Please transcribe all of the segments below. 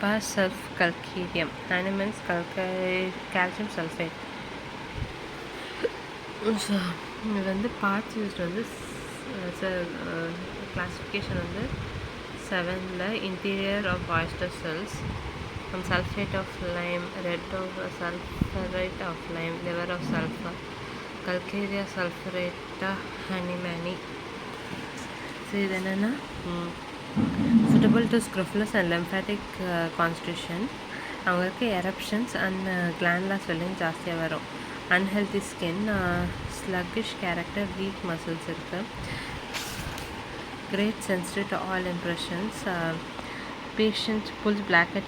Hepar sulph-calcium, animals calcium sulfate. So இது வந்து parts used வந்து கிளாஸிஃபிகேஷன் வந்து 7ல் interior of oyster shells, sulfate of lime, red of sulfurate of lime, liver of sulfur, calcarea sulfurata honey. So இது என்னென்னா suitable to scrofulous and lymphatic constitution. அவங்களுக்கு eruptions and glandular swelling ஜாஸ்தியாக வரும். unhealthy skin, sluggish character, weak muscles இருக்குது. great sensitive to all impressions, patient pulls blanket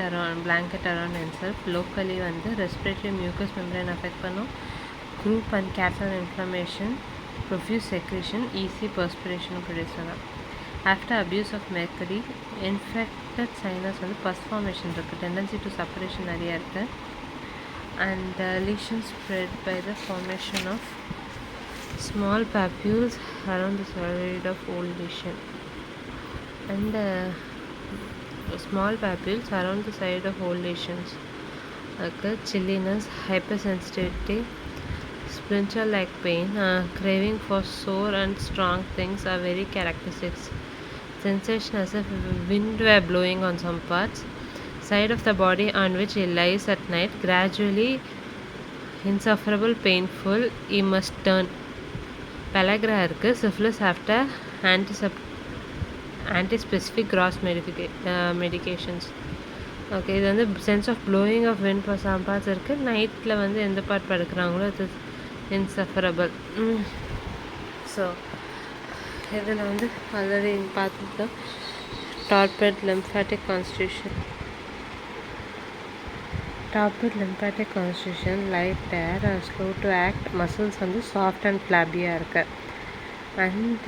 around himself. locally வந்து respiratory mucous membrane affect பண்ணும். group and capsular inflammation, profuse secretion, easy perspiration produce பண்ணலாம். after abuse of mercury, infected sinus வந்து pus formation இருக்குது. tendency to suppuration நிறையா இருக்குது. and lesions spread by the formation of small papules around the side of old lesion, and small papules around the side of old lesions. chilliness, hypersensitivity, splinter like pain, craving for sore and strong things are very characteristics. Sensation as if wind were blowing on some parts. Side of the body on which he lies at night, gradually insufferable, painful, he must turn. pellagra இருக்கு. syphilis after antispecific gross medications. Okay, இது வந்து sense of blowing of wind for some parts இருக்குது. நைட்டில் வந்து எந்த part படுக்கிறாங்களோ அது இன்சஃபரபிள். So இதில் வந்து ஆல்ரெடி பார்த்துட்டோம். torpid lymphatic constitution, light air, slow to act, muscles வந்து soft and flabby-ஆக இருக்குது. and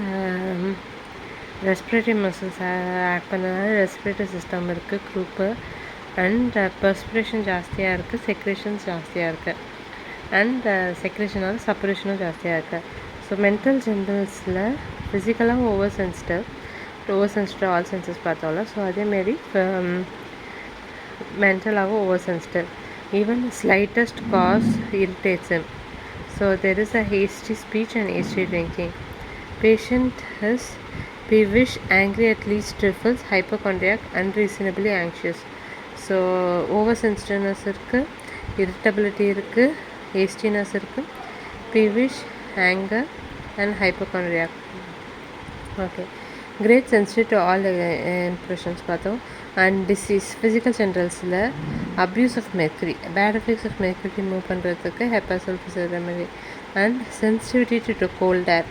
respiratory muscles ஆக்ட் பண்ணனால respiratory system இருக்குது குரூப்பு. and perspiration ஜாஸ்தியாக இருக்குது, secretions ஜாஸ்தியாக இருக்குது. and secretionனால suppuration ஜாஸ்தியாக இருக்குது. ஸோ மென்டல் ஜென்ரல்ஸில் ஃபிசிக்கலாக ஓவர் சென்சிட்டிவ் ஆல் சென்சஸ் பார்த்தோம்ல. ஸோ அதேமாரி mentalaகவும் over sensitive. even slightest cause irritates him. so there is a hasty speech and hasty drinking. patient is peevish, angry, at least trifles, hypochondriac, unreasonably anxious. so over sensitiveness இருக்குது, irritability இருக்குது, hastiness இருக்குது, peevish, anger and hypochondriac. okay, great sensitive to all impressions பார்த்தோம். and disease, physical generalஸில் abuse of mercury, bad effects of mercury remove பண்ணுறதுக்கு Hepar sulfate remedy. and sensitivity to cold air,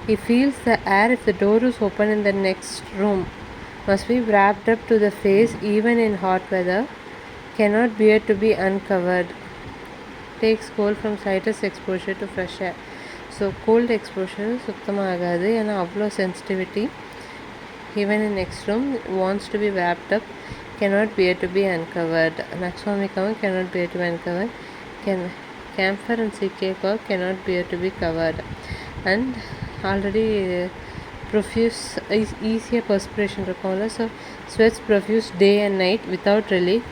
he feels the air if the door is open in the next room, must be wrapped up to the face even in hot weather, cannot bear to be uncovered, takes cold from slightest exposure to fresh air. So cold exposure சுத்தமாக ஆகாது, ஏன்னா அவ்வளோ sensitivity. even in next room, wants to be wrapped up, cannot bear to be uncovered. Naxomicaum cannot bear to be uncovered. Camphor and CK cannot bear to be covered. and already profuse easier perspiration இருக்கும்ல. So sweats profuse day and night without relief.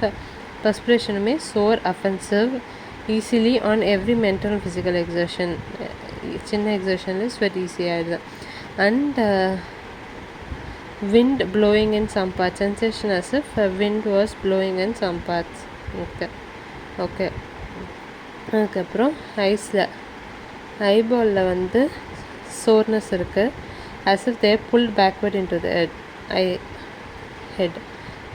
perspiration may sore, offensive, easily on every mental and physical exertion. சின்ன எக்ஸர்ஷனில் sweat ஈஸியாக ஆகிடுது. and wind blowing in some parts, sensation as if wind was blowing in some parts. Okay அதுக்கப்புறம் ஐபாலில் வந்து soreness இருக்குது, as if they pulled backward into the head.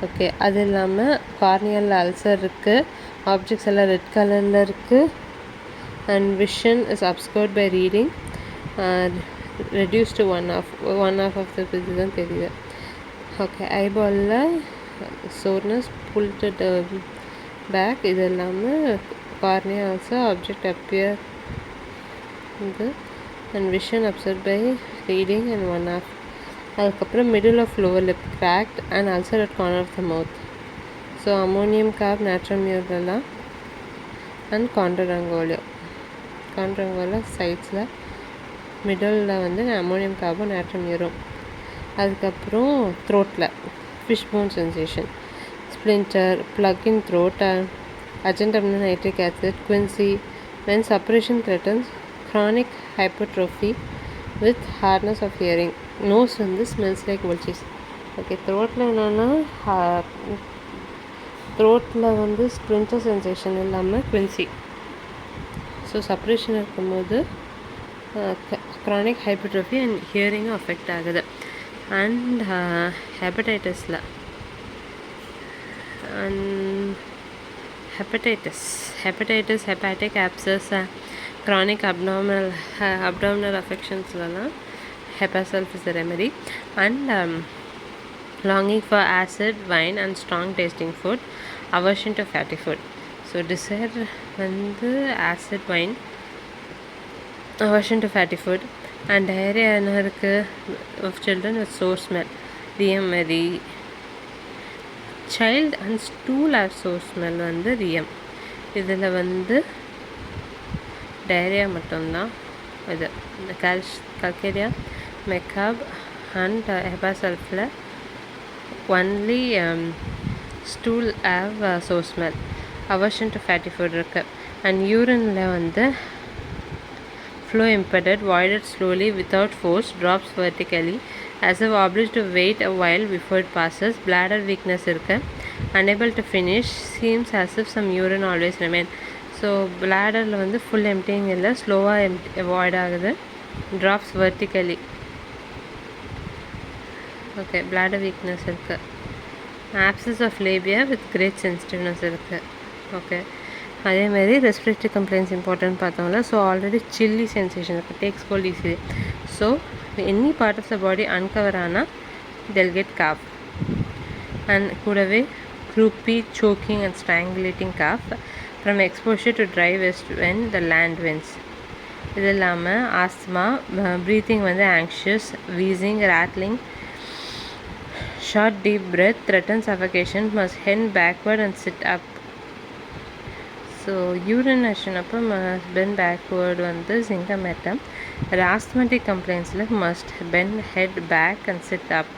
Okay, அது இல்லாமல் corneal ulcer இருக்குது, objects எல்லாம் ரெட் கலரில் இருக்குது. and vision is obscured by reading, reduced to one half of the vision தெரியுது. ஓகே, ஐபாலில் soreness, pulled back, இது இல்லாமல் கார்னியா ஆல்சோ ஆப்ஜெக்ட் அப்பியர் இது, and vision obscured by reading and one half. அதுக்கப்புறம் middle of lower lip cracked and ulcer at corner of the mouth. So ammonium carb, natrum மியூரலா and காண்டரங்கோலியோ சைட்ஸில், middle வந்து ammonium carbon, natrum மியூரம். அதுக்கப்புறம் த்ரோட்டில் fish bone sensation, splinter, plug in throat, agent amino nitric acid, quinsy. When suppression threatens, chronic hypertrophy with hardness of hearing. Nose வந்து smells like vultures. Okay, த்ரோட்டில் என்னென்னா த்ரோட்டில் வந்து ஸ்ப்ளின்டர் சென்சேஷன் இல்லாமல் quinsy. So suppuration இருக்கும்போது chronic hypertrophy and ஹியரிங்கும் affect ஆகுது. And ஹெப்படைட்டிஸில் ஹெப்படைட்டிக் abscess, chronic abdominal affectionsலாம் Hepar sulph is the remedy. And longing for acid, wine and strong tasting food, aversion to fatty food. So desire வந்து acid, wine, aversion to fatty food. And diarrhea என்ன இருக்குது of children with sore smell, riem மாதிரி. child and stool have sore smell வந்து riem. இதில் வந்து diarrhea மட்டும்தான் இது calcaria, மெக்காப் அண்ட் Hepar sulphல only stool have sore smell, aversion to fatty food இருக்கு. அண்ட் யூரினில் வந்து flow impeded, voided slowly without force, drops vertically as if obliged to wait a while before it passes. Bladder weakness இருக்கு, unable to finish, seems as if some urine always remain. So பிளாடரில் வந்து full emptying இல்லை, ஸ்லோவாக void ஆகுது, drops vertically. Okay, bladder weakness இருக்குது. abscess of labia with great sensitiveness இருக்குது. Okay, அதேமாதிரி respiratory complaints important பார்த்தோம்ல. ஸோ ஆல்ரெடி சில்லி சென்சேஷன் இருக்குது, takes cold easily. So any part of the body uncover ஆனால் they'll get cough. And கூடவே croupy, choking and strangulating cough from exposure to dry west when the land winds. இது இல்லாமல் asthma, breathing வந்து anxious, wheezing, rattling, short deep breath, threatens suffocation, must bend backward and sit up. So urination அப்போ must bend backward வந்து சிங்கமேட்டம். Asthmatic கம்ப்ளைண்ட்ஸில் must bend head back and sit up.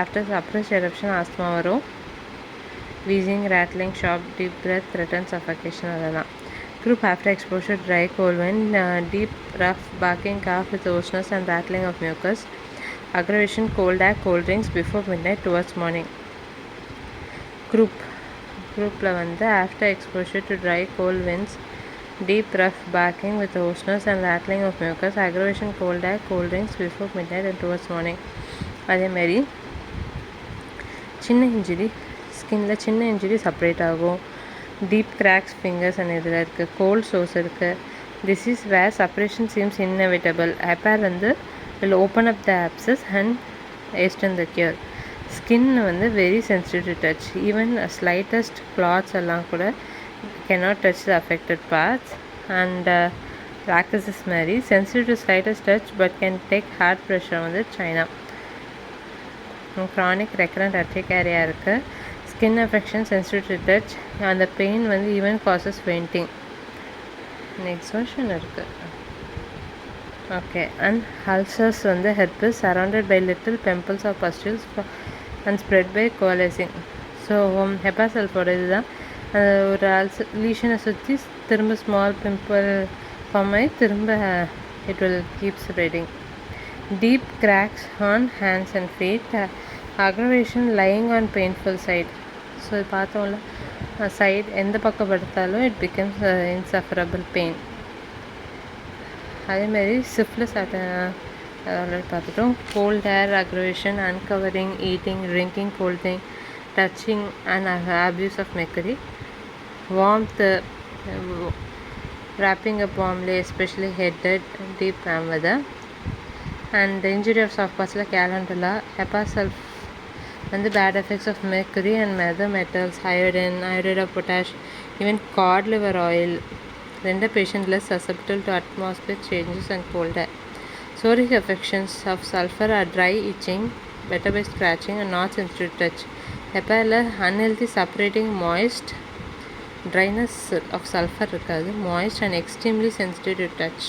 After suppressed eruption asthma வரும். Wheezing, rattling, sharp deep breath, threatens suffocation அதெல்லாம். Croup after exposure to dry cold wind, deep rough barking, cough with hoarseness and rattling of mucus. Aggravation, cold air, cold drinks before midnight towards morning. Groupல வந்து after exposure to dry cold winds, deep rough barking with hoarseness and rattling of mucus. Aggravation, cold air, cold drinks before midnight and towards morning. அதேமாரி சின்ன injury, ஸ்கின்னில் சின்ன injury separate ஆகும். Deep cracks fingers and இதில் இருக்குது. Cold sores இருக்குது. This is where separation seems inevitable. Hepar வந்து will open up the abscess and hasten the cure. Skin வந்து very sensitive to touch. Even slightest clothes எல்லாம் கூட cannot touch the affected parts. And practices மாதிரி sensitive to slightest touch but can take hard pressure வந்து China. chronic recurrent urticaria இருக்குது. skin affection, sensitive to touch, and the pain வந்து even causes fainting. next version இருக்குது. okay, and ulcers வந்து herpes surrounded by little pimples or pustules and spread by coalescing. So Hepar sulph இதுதான். ஒரு லீஷனை சுற்றி திரும்ப small pimple form ஆகி திரும்ப it will keep spreading. Deep cracks on hands and feet. Aggravation lying on painful side. So இது பார்த்தோம்ல, side எந்த பக்கம் படுத்தாலும் இட் பிகம்ஸ் இன்சஃபரபிள் பெயின். அதேமாரி சிஃப்லிஸ் ஆல்ரெடி பார்த்துட்டோம். Cold air aggravation, uncovering, eating, drinking cold thing, touching and abuse of mercury. warmth, wrapping up warmly, especially headed, deep warm weather. and the injury of soft parts like calendula. Hepar sulph and the bad effects of mercury and other metals, iodine, iodide of potash, even cod liver oil render patient less susceptible to atmospheric changes and cold air. Psoriatic affections of sulfur are dry, itching, better by scratching and not sensitive to touch. ஹெப்பாரில் unhealthy separating moist, dryness of sulfur இருக்காது, moist and extremely sensitive to touch.